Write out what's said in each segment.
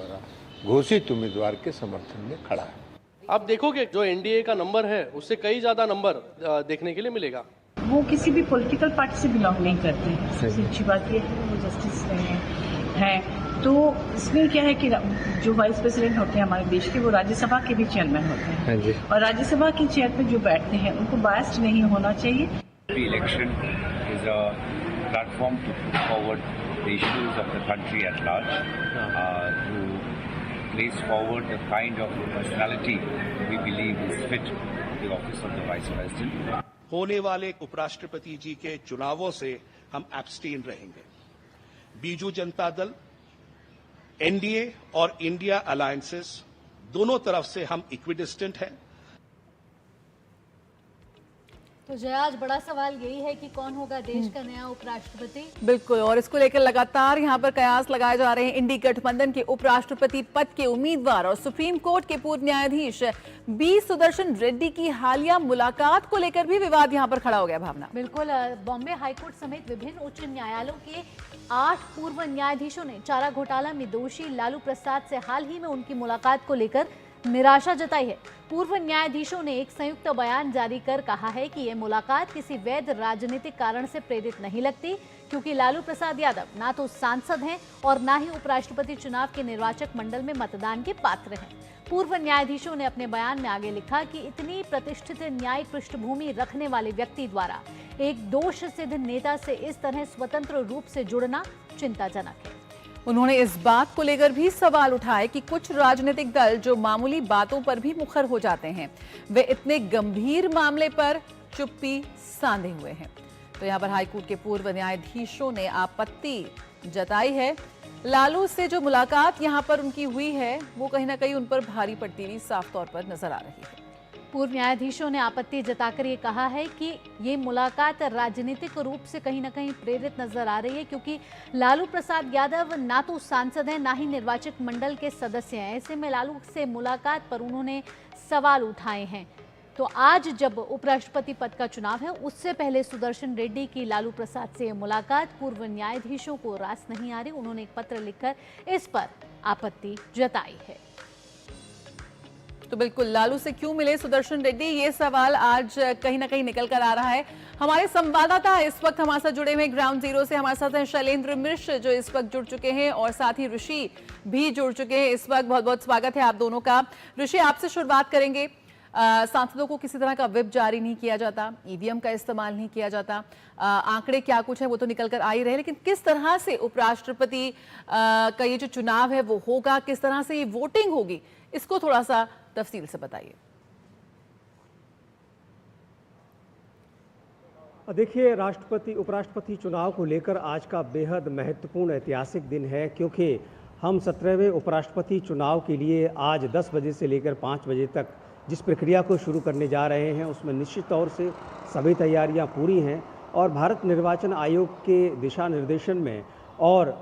द्वारा घोषित उम्मीदवार के समर्थन में खड़ा है। आप देखोगे जो एनडीए का नंबर है उससे कई ज्यादा नंबर देखने के लिए मिलेगा। वो किसी भी पॉलिटिकल पार्टी से बिलोंग नहीं करते हैं। सबसे अच्छी बात यह है वो जस्टिस हैं। तो इसमें क्या है कि जो वाइस प्रेसिडेंट होते हैं हमारे देश के, वो राज्यसभा के भी चेयरमैन होते हैं और राज्यसभा के चेयर पे जो बैठते हैं उनको बायस्ड नहीं होना चाहिए। Election is a platform to put forward the issues of the country at large, to place forward the kind of personality we believe is fit for the office of the Vice President. होने वाले उपराष्ट्रपति जी के चुनावों से हम abstain रहेंगे। Biju Janata Dal, NDA और India alliances दोनों तरफ से हम इक्विडिस्टेंट हैं। तो जय, आज बड़ा सवाल यही है कि कौन होगा देश का नया उपराष्ट्रपति। बिल्कुल, और इसको लेकर लगातार यहाँ पर कयास लगाए जा रहे हैं। इंडी गठबंधन के उपराष्ट्रपति पद के उम्मीदवार और सुप्रीम कोर्ट के पूर्व न्यायाधीश बी सुदर्शन रेड्डी की हालिया मुलाकात को लेकर भी विवाद यहाँ पर खड़ा हो गया। भावना, बिल्कुल, बॉम्बे हाईकोर्ट समेत विभिन्न उच्च न्यायालयों के 8 पूर्व न्यायाधीशों ने चारा घोटाला में दोषी लालू प्रसाद से हाल ही में उनकी मुलाकात को लेकर निराशा जताई है। पूर्व न्यायाधीशों ने एक संयुक्त बयान जारी कर कहा है कि यह मुलाकात किसी वैध राजनीतिक कारण से प्रेरित नहीं लगती, क्योंकि लालू प्रसाद यादव ना तो सांसद हैं और ना ही उपराष्ट्रपति चुनाव के निर्वाचक मंडल में मतदान के पात्र हैं। पूर्व न्यायाधीशों ने अपने बयान में आगे लिखा कि इतनी प्रतिष्ठित न्यायिक पृष्ठभूमि रखने वाले व्यक्ति द्वारा एक दोष सिद्ध नेता से इस तरह स्वतंत्र रूप से जुड़ना चिंताजनक है। उन्होंने इस बात को लेकर भी सवाल उठाए कि कुछ राजनीतिक दल जो मामूली बातों पर भी मुखर हो जाते हैं, वे इतने गंभीर मामले पर चुप्पी साधे हुए हैं। तो यहाँ पर हाईकोर्ट के पूर्व न्यायाधीशों ने आपत्ति जताई है। लालू से जो मुलाकात यहाँ पर उनकी हुई है वो कहीं ना कहीं उन पर भारी पड़ती हुई साफ तौर पर नजर आ रही है। पूर्व न्यायाधीशों ने आपत्ति जताकर ये कहा है कि ये मुलाकात राजनीतिक रूप से कहीं ना कहीं प्रेरित नजर आ रही है, क्योंकि लालू प्रसाद यादव ना तो सांसद हैं ना ही निर्वाचक मंडल के सदस्य हैं। ऐसे में लालू से मुलाकात पर उन्होंने सवाल उठाए हैं। तो आज जब उपराष्ट्रपति पद का चुनाव है, उससे पहले सुदर्शन रेड्डी की लालू प्रसाद से मुलाकात पूर्व न्यायाधीशों को रास नहीं आ रही। उन्होंने एक पत्र लिखकर इस पर आपत्ति जताई है। तो बिल्कुल, लालू से क्यों मिले सुदर्शन रेड्डी, ये सवाल आज कहीं ना कहीं निकल कर आ रहा है। हमारे संवाददाता इस वक्त हमारे साथ जुड़े हुए ग्राउंड जीरो से हमारे साथ हैं शैलेंद्र मिश्र, जो इस वक्त जुड़ चुके हैं, और साथ ही ऋषि भी जुड़ चुके हैं इस वक्त। बहुत बहुत स्वागत है आप दोनों का। ऋषि, आपसे शुरुआत करेंगे। सांसदों को किसी तरह का व्हिप जारी नहीं किया जाता, ईवीएम का इस्तेमाल नहीं किया जाता, आंकड़े क्या कुछ है वो तो निकल कर आ ही रहे, लेकिन किस तरह से उपराष्ट्रपति का ये जो चुनाव है वो होगा, किस तरह से ये वोटिंग होगी, इसको थोड़ा सा तफसील से बताइए। देखिए, राष्ट्रपति उपराष्ट्रपति चुनाव को लेकर आज का बेहद महत्वपूर्ण ऐतिहासिक दिन है, क्योंकि हम 17वें उपराष्ट्रपति चुनाव के लिए आज 10 बजे से लेकर 5 बजे तक जिस प्रक्रिया को शुरू करने जा रहे हैं, उसमें निश्चित तौर से सभी तैयारियां पूरी हैं और भारत निर्वाचन आयोग के दिशा निर्देशन में और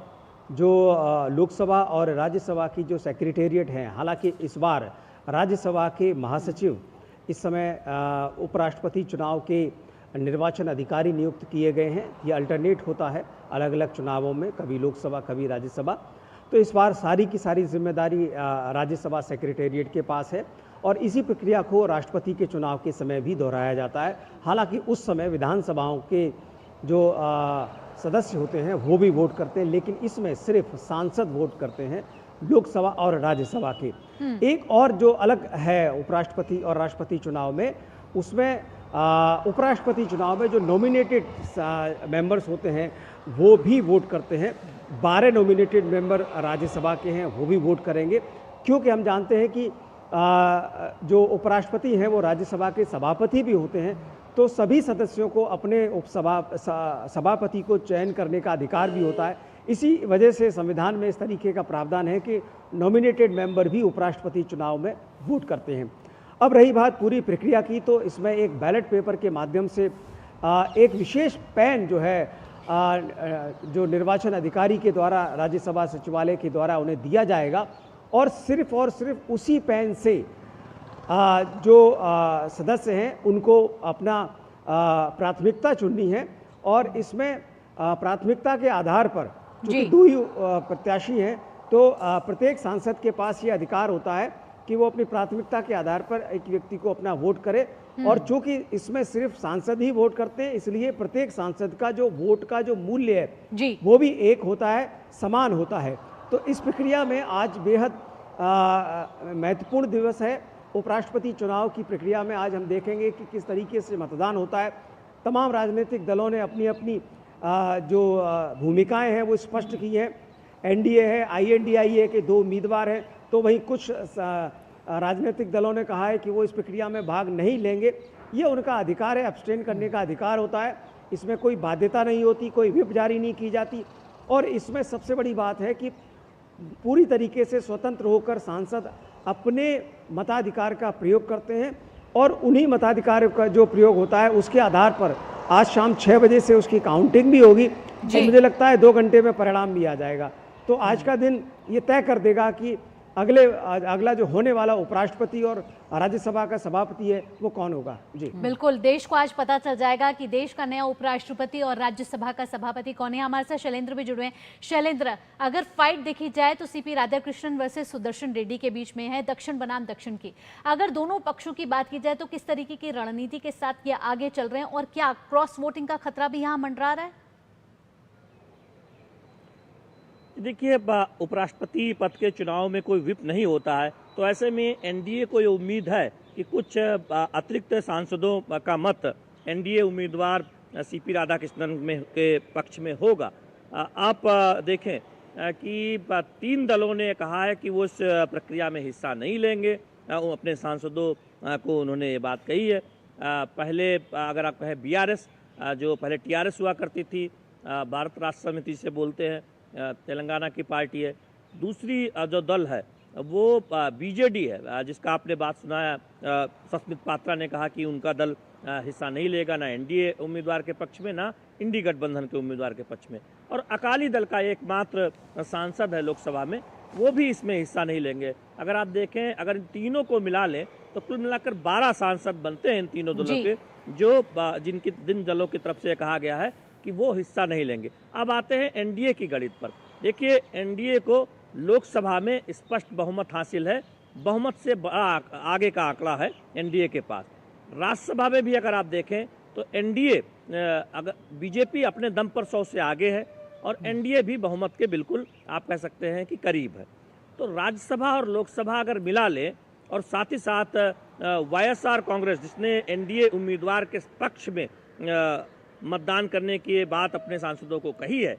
जो लोकसभा और राज्यसभा की जो सेक्रेटेरिएट हैं, हालांकि इस बार राज्यसभा के महासचिव इस समय उपराष्ट्रपति चुनाव के निर्वाचन अधिकारी नियुक्त किए गए हैं। ये अल्टरनेट होता है अलग अलग चुनावों में, कभी लोकसभा कभी राज्यसभा। तो इस बार सारी की सारी जिम्मेदारी राज्यसभा सेक्रेटेरिएट के पास है और इसी प्रक्रिया को राष्ट्रपति के चुनाव के समय भी दोहराया जाता है। हालांकि उस समय विधानसभाओं के जो सदस्य होते हैं वो भी वोट करते हैं, लेकिन इसमें सिर्फ सांसद वोट करते हैं, लोकसभा और राज्यसभा के। एक और जो अलग है उपराष्ट्रपति और राष्ट्रपति चुनाव में, उसमें उपराष्ट्रपति चुनाव में जो नॉमिनेटेड मेंबर्स होते हैं वो भी वोट करते हैं। 12 नॉमिनेटेड मेंबर राज्यसभा के हैं, वो भी वोट करेंगे, क्योंकि हम जानते हैं कि जो उपराष्ट्रपति हैं वो राज्यसभा के सभापति भी होते हैं, तो सभी सदस्यों को अपने सभापति को चयन करने का अधिकार भी होता है। इसी वजह से संविधान में इस तरीके का प्रावधान है कि नॉमिनेटेड मेंबर भी उपराष्ट्रपति चुनाव में वोट करते हैं। अब रही बात पूरी प्रक्रिया की, तो इसमें एक बैलेट पेपर के माध्यम से एक विशेष पैन जो है जो निर्वाचन अधिकारी के द्वारा राज्यसभा सचिवालय के द्वारा उन्हें दिया जाएगा और सिर्फ उसी पैन से जो सदस्य हैं उनको अपना प्राथमिकता चुननी है। और इसमें प्राथमिकता के आधार पर, क्योंकि 2 ही प्रत्याशी हैं, तो प्रत्येक सांसद के पास ये अधिकार होता है कि वो अपनी प्राथमिकता के आधार पर एक व्यक्ति को अपना वोट करे। और चूंकि इसमें सिर्फ सांसद ही वोट करते हैं, इसलिए प्रत्येक सांसद का जो वोट का जो मूल्य है वो भी एक होता है, समान होता है। तो इस प्रक्रिया में आज बेहद महत्वपूर्ण दिवस है। उपराष्ट्रपति चुनाव की प्रक्रिया में आज हम देखेंगे कि किस तरीके से मतदान होता है। तमाम राजनीतिक दलों ने अपनी अपनी जो भूमिकाएं हैं वो स्पष्ट की हैं। एनडीए है, INDIA के 2 उम्मीदवार हैं, तो वहीं कुछ राजनीतिक दलों ने कहा है कि वो इस प्रक्रिया में भाग नहीं लेंगे। ये उनका अधिकार है, अब्सटेन करने का अधिकार होता है। इसमें कोई बाध्यता नहीं होती, कोई व्हिप जारी नहीं की जाती। और इसमें सबसे बड़ी बात है कि पूरी तरीके से स्वतंत्र होकर सांसद अपने मताधिकार का प्रयोग करते हैं और उन्हीं मताधिकार का जो प्रयोग होता है उसके आधार पर आज शाम 6 बजे से उसकी काउंटिंग भी होगी और मुझे लगता है 2 घंटे में परिणाम भी आ जाएगा। तो आज का दिन ये तय कर देगा कि अगला जो होने वाला उपराष्ट्रपति और राज्यसभा का सभापति है वो कौन होगा। जी बिल्कुल, देश को आज पता चल जाएगा कि देश का नया उपराष्ट्रपति और राज्यसभा का सभापति कौन है। हमारे साथ शैलेंद्र भी जुड़े हैं। शैलेंद्र, अगर फाइट देखी जाए तो CP राधाकृष्णन वर्सेस सुदर्शन रेड्डी के बीच में है, दक्षिण बनाम दक्षिण की। अगर दोनों पक्षों की बात की जाए तो किस तरीके की रणनीति के साथ ये आगे चल रहे हैं और क्या क्रॉस वोटिंग का खतरा भी यहाँ मंडरा रहा है? देखिए, उपराष्ट्रपति पद के चुनाव में कोई व्हिप नहीं होता है, तो ऐसे में एनडीए को ये उम्मीद है कि कुछ अतिरिक्त सांसदों का मत एनडीए उम्मीदवार CP राधाकृष्णन में के पक्ष में होगा। आप देखें कि 3 दलों ने कहा है कि वो इस प्रक्रिया में हिस्सा नहीं लेंगे। वो अपने सांसदों को उन्होंने ये बात कही है। पहले अगर आप कहें BRS, जो पहले TRS हुआ करती थी, भारत राष्ट्र समिति से बोलते हैं, तेलंगाना की पार्टी है। दूसरी जो दल है वो BJD है, जिसका आपने बात सुनाया। सस्मित पात्रा ने कहा कि उनका दल हिस्सा नहीं लेगा, ना एनडीए उम्मीदवार के पक्ष में, ना इंडी गठबंधन के उम्मीदवार के पक्ष में। और अकाली दल का एकमात्र सांसद है लोकसभा में, वो भी इसमें हिस्सा नहीं लेंगे। अगर आप देखें, अगर इन तीनों को मिला लें तो कुल मिलाकर 12 सांसद बनते हैं इन तीनों दलों के, जो जिन दलों की तरफ से कहा गया है कि वो हिस्सा नहीं लेंगे। अब आते हैं एनडीए की गणित पर। देखिए, एनडीए को लोकसभा में स्पष्ट बहुमत हासिल है, बहुमत से बड़ा आगे का आंकड़ा है एनडीए के पास। राज्यसभा में भी अगर आप देखें तो एनडीए, अगर बीजेपी अपने दम पर 100 से आगे है और एनडीए भी बहुमत के बिल्कुल आप कह सकते हैं कि करीब है। तो राज्यसभा और लोकसभा अगर मिला लें और साथ ही साथ YSR कांग्रेस, जिसने एनडीए उम्मीदवार के पक्ष में मतदान करने की बात अपने सांसदों को कही है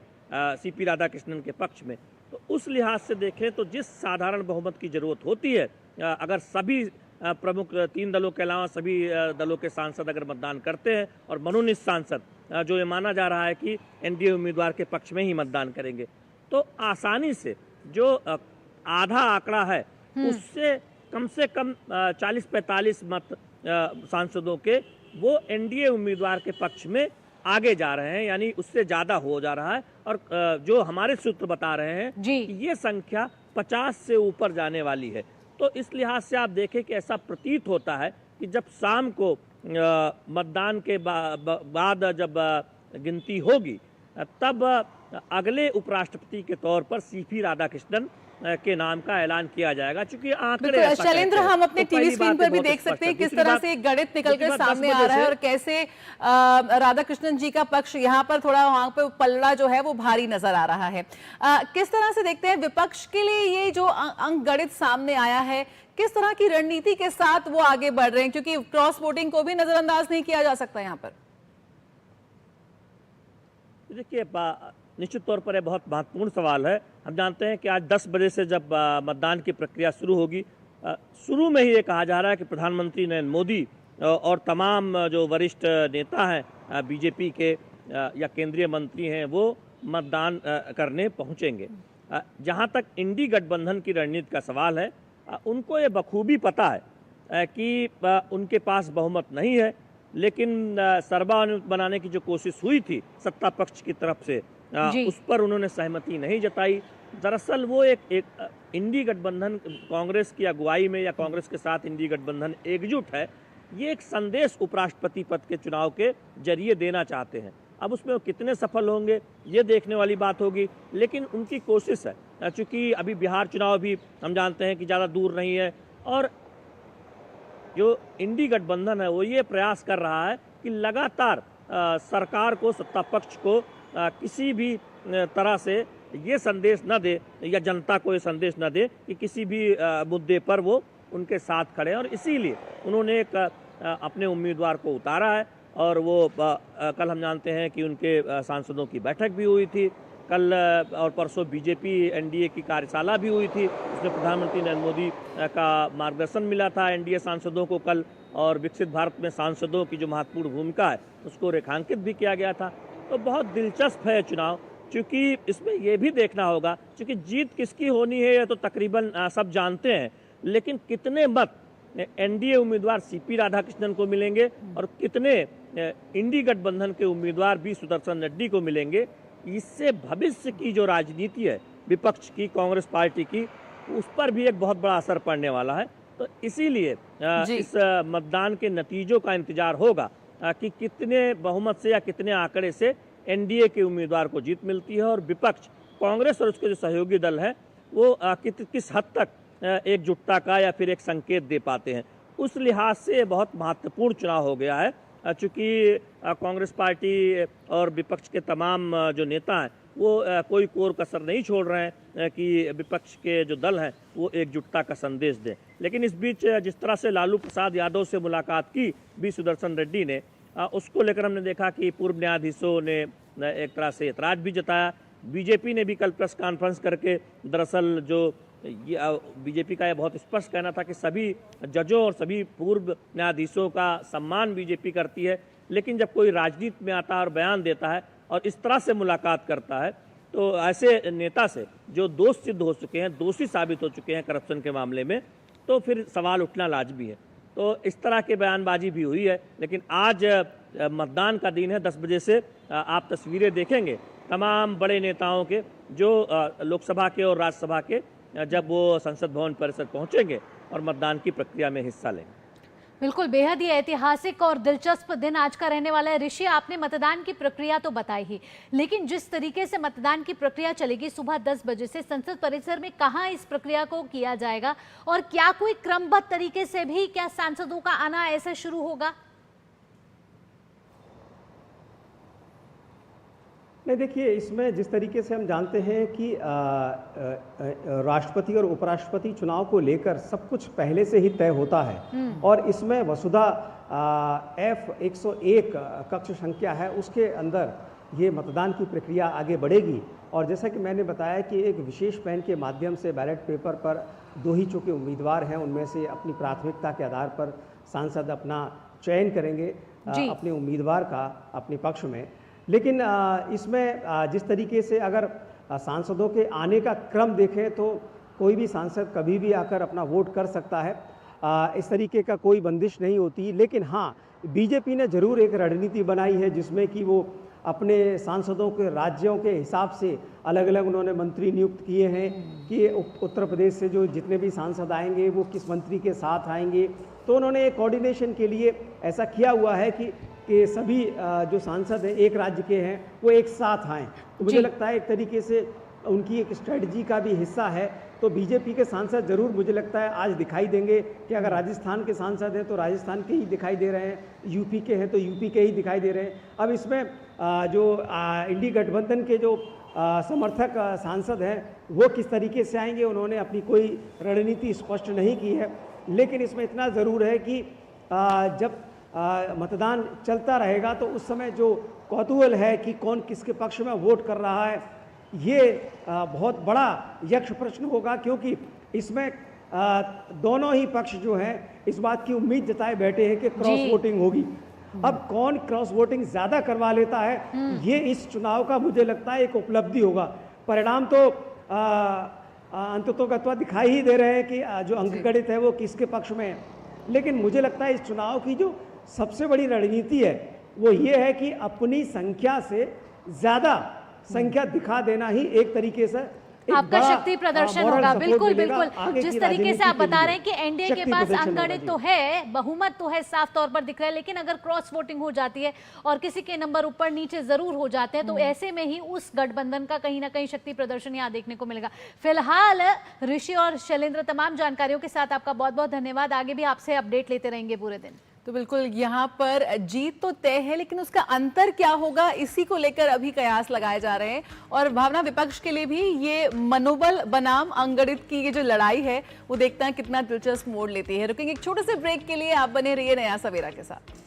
CP राधाकृष्णन के पक्ष में, तो उस लिहाज से देखें तो जिस साधारण बहुमत की जरूरत होती है, अगर सभी प्रमुख 3 दलों के अलावा सभी दलों के सांसद अगर मतदान करते हैं और मनोनीत सांसद, जो ये माना जा रहा है कि एनडीए उम्मीदवार के पक्ष में ही मतदान करेंगे, तो आसानी से जो आधा आंकड़ा है उससे कम 40-45 मत सांसदों के वो एनडीए उम्मीदवार के पक्ष में आगे जा रहे हैं, यानी उससे ज़्यादा हो जा रहा है। और जो हमारे सूत्र बता रहे हैं कि ये संख्या 50 से ऊपर जाने वाली है। तो इस लिहाज से आप देखें कि ऐसा प्रतीत होता है कि जब शाम को मतदान के बाद जब गिनती होगी, तब अगले उपराष्ट्रपति के तौर पर CP राधाकृष्णन के नाम का ऐलान किया जाएगा। चूंकि आंकड़े, शैलेंद्र, हम अपने टीवी स्क्रीन पर भी देख सकते हैं किस तरह से गणित निकलकर सामने आ रहा है और कैसे राधाकृष्णन जी का पक्ष यहाँ पर थोड़ा, वहां पे पलड़ा जो है वो भारी नजर आ रहा है। किस तरह से देखते हैं विपक्ष के लिए ये जो अंक गणित सामने आया है, किस तरह की रणनीति के साथ वो आगे बढ़ रहे हैं, क्योंकि क्रॉस वोटिंग को भी नजरअंदाज नहीं किया जा सकता यहाँ पर। देखिए, निश्चित तौर पर यह बहुत महत्वपूर्ण सवाल है। हम जानते हैं कि आज 10 बजे से जब मतदान की प्रक्रिया शुरू होगी, शुरू में ही ये कहा जा रहा है कि प्रधानमंत्री नरेंद्र मोदी और तमाम जो वरिष्ठ नेता हैं बीजेपी के या केंद्रीय मंत्री हैं, वो मतदान करने पहुंचेंगे। जहां तक इंडी गठबंधन की रणनीति का सवाल है, उनको ये बखूबी पता है कि उनके पास बहुमत नहीं है, लेकिन सर्वानुमत बनाने की जो कोशिश हुई थी सत्ता पक्ष की तरफ से, उस पर उन्होंने सहमति नहीं जताई। दरअसल वो एक इंडी गठबंधन, कांग्रेस की अगुवाई में या कांग्रेस के साथ इंडी गठबंधन एकजुट है, ये एक संदेश उपराष्ट्रपति पद के चुनाव के जरिए देना चाहते हैं। अब उसमें वो कितने सफल होंगे ये देखने वाली बात होगी, लेकिन उनकी कोशिश है चूँकि अभी बिहार चुनाव भी हम जानते हैं कि ज़्यादा दूर नहीं है, और जो इंडी गठबंधन है वो ये प्रयास कर रहा है कि लगातार सरकार को, सत्ता पक्ष को किसी भी तरह से ये संदेश न दे या जनता को ये संदेश न दे कि किसी भी मुद्दे पर वो उनके साथ खड़े हैं। और इसीलिए उन्होंने एक अपने उम्मीदवार को उतारा है। और वो कल हम जानते हैं कि उनके सांसदों की बैठक भी हुई थी। कल और परसों बीजेपी एनडीए की कार्यशाला भी हुई थी, उसमें प्रधानमंत्री नरेंद्र मोदी का मार्गदर्शन मिला था एनडीए सांसदों को कल, और विकसित भारत में सांसदों की जो महत्वपूर्ण भूमिका है उसको रेखांकित भी किया गया था। तो बहुत दिलचस्प है चुनाव, क्योंकि इसमें यह भी देखना होगा, क्योंकि जीत किसकी होनी है ये तो तकरीबन सब जानते हैं, लेकिन कितने मत एनडीए उम्मीदवार सीपी राधाकृष्णन को मिलेंगे और कितने इंडी गठबंधन के उम्मीदवार बी सुदर्शन रेड्डी को मिलेंगे, इससे भविष्य की जो राजनीति है विपक्ष की, कांग्रेस पार्टी की, उस पर भी एक बहुत बड़ा असर पड़ने वाला है। तो इसीलिए इस मतदान के नतीजों का इंतजार होगा कि कितने बहुमत से या कितने आंकड़े से एनडीए के उम्मीदवार को जीत मिलती है, और विपक्ष कांग्रेस और उसके जो सहयोगी दल हैं वो किस हद तक एकजुटता का या फिर एक संकेत दे पाते हैं। उस लिहाज से बहुत महत्वपूर्ण चुनाव हो गया है, चूँकि कांग्रेस पार्टी और विपक्ष के तमाम जो नेता हैं वो कोई कोर कसर नहीं छोड़ रहे हैं कि विपक्ष के जो दल हैं वो एकजुटता का संदेश दें। लेकिन इस बीच जिस तरह से लालू प्रसाद यादव से मुलाकात की बी सुदर्शन रेड्डी ने, उसको लेकर हमने देखा कि पूर्व न्यायाधीशों ने एक तरह से ऐतराज भी जताया। बीजेपी ने भी कल प्रेस कॉन्फ्रेंस करके, दरअसल जो बीजेपी का यह बहुत स्पष्ट कहना था कि सभी जजों और सभी पूर्व न्यायाधीशों का सम्मान बीजेपी करती है, लेकिन जब कोई राजनीति में आता है और बयान देता है और इस तरह से मुलाकात करता है, तो ऐसे नेता से जो दोष सिद्ध हो चुके हैं, दोषी साबित हो चुके हैं करप्शन के मामले में, तो फिर सवाल उठना लाजमी है। तो इस तरह की बयानबाजी भी हुई है। लेकिन आज मतदान का दिन है, 10 बजे से आप तस्वीरें देखेंगे तमाम बड़े नेताओं के, जो लोकसभा के और राज्यसभा के, जब वो संसद भवन परिसर पहुंचेंगे और मतदान की प्रक्रिया में हिस्सा लेंगे। बिल्कुल, बेहद ही ऐतिहासिक और दिलचस्प दिन आज का रहने वाला है। ऋषि, आपने मतदान की प्रक्रिया तो बताई ही, लेकिन जिस तरीके से मतदान की प्रक्रिया चलेगी सुबह 10 बजे से संसद परिसर में, कहां इस प्रक्रिया को किया जाएगा, और क्या कोई क्रमबद्ध तरीके से भी क्या सांसदों का आना ऐसे शुरू होगा? नहीं, देखिए, इसमें जिस तरीके से हम जानते हैं कि राष्ट्रपति और उपराष्ट्रपति चुनाव को लेकर सब कुछ पहले से ही तय होता है, और इसमें वसुधा F101 कक्ष संख्या है, उसके अंदर ये मतदान की प्रक्रिया आगे बढ़ेगी। और जैसा कि मैंने बताया कि एक विशेष पैन के माध्यम से बैलेट पेपर पर 2 ही चूँकि उम्मीदवार हैं, उनमें से अपनी प्राथमिकता के आधार पर सांसद अपना चयन करेंगे अपने उम्मीदवार का अपने पक्ष में। लेकिन इसमें जिस तरीके से अगर सांसदों के आने का क्रम देखें तो कोई भी सांसद कभी भी आकर अपना वोट कर सकता है, इस तरीके का कोई बंदिश नहीं होती। लेकिन हाँ, बीजेपी ने ज़रूर एक रणनीति बनाई है जिसमें कि वो अपने सांसदों के राज्यों के हिसाब से अलग अलग उन्होंने मंत्री नियुक्त किए हैं कि उत्तर प्रदेश से जो जितने भी सांसद आएंगे वो किस मंत्री के साथ आएंगे। तो उन्होंने एक कोऑर्डिनेशन के लिए ऐसा किया हुआ है कि सभी जो सांसद हैं एक राज्य के हैं वो एक साथ आएँ। तो मुझे लगता है एक तरीके से उनकी एक स्ट्रेटजी का भी हिस्सा है। तो बीजेपी के सांसद ज़रूर मुझे लगता है आज दिखाई देंगे कि अगर राजस्थान के सांसद हैं तो राजस्थान के ही दिखाई दे रहे हैं, यूपी के हैं तो यूपी के ही दिखाई दे रहे हैं। अब इसमें जो इंडी गठबंधन के जो समर्थक सांसद हैं वो किस तरीके से आएंगे, उन्होंने अपनी कोई रणनीति स्पष्ट नहीं की है। लेकिन इसमें इतना ज़रूर है कि जब मतदान चलता रहेगा तो उस समय जो कौतूहल है कि कौन किसके पक्ष में वोट कर रहा है, ये बहुत बड़ा यक्ष प्रश्न होगा, क्योंकि इसमें दोनों ही पक्ष जो हैं इस बात की उम्मीद जताए बैठे हैं कि क्रॉस वोटिंग होगी। अब कौन क्रॉस वोटिंग ज़्यादा करवा लेता है, ये इस चुनाव का मुझे लगता है एक उपलब्धि होगा। परिणाम तो अंततोगत्वा दिखाई ही दे रहे हैं कि जो अंकगणित है वो किसके पक्ष में है। लेकिन मुझे लगता है इस चुनाव की जो सबसे बड़ी रणनीति है वो ये है कि अपनी संख्या से ज़्यादा संख्या दिखा देना ही एक तरीके से एक आपका बड़ा, शक्ति प्रदर्शन moral होगा। support बिल्कुल मिलेगा बिल्कुल आगे जिस की तरीके से राजनीति आप के बता लिए। रहे हैं कि एनडीए के शक्ति पास प्रदर्शन होगा अंगणित जी। तो है, बहुमत तो है, साफ तौर पर दिख रहा है, लेकिन अगर क्रॉस वोटिंग हो जाती है और किसी के नंबर ऊपर नीचे जरूर हो जाते हैं तो ऐसे में ही उस गठबंधन का कहीं ना कहीं शक्ति प्रदर्शन यहाँ देखने को मिलेगा। फिलहाल ऋषि और शैलेंद्र, तमाम जानकारियों के साथ आपका बहुत बहुत धन्यवाद। आगे भी आपसे अपडेट लेते रहेंगे पूरे दिन। तो बिल्कुल यहाँ पर जीत तो तय है, लेकिन उसका अंतर क्या होगा इसी को लेकर अभी कयास लगाए जा रहे हैं। और भावना, विपक्ष के लिए भी ये मनोबल बनाम अंगणित की ये जो लड़ाई है वो देखते हैं कितना दिलचस्प मोड़ लेती है। रुकेंगे एक छोटे से ब्रेक के लिए, आप बने रहिए नया सवेरा के साथ।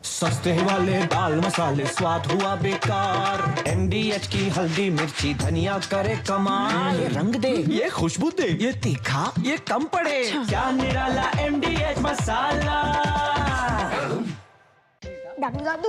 सस्ते वाले दाल मसाले स्वाद हुआ बेकार, एमडीएच की हल्दी मिर्ची धनिया करे कमाल, ये रंग दे, ये खुशबू दे, ये तीखा, ये कम पड़े, क्या निराला एमडीएच मसाला। डॉक्टर साहब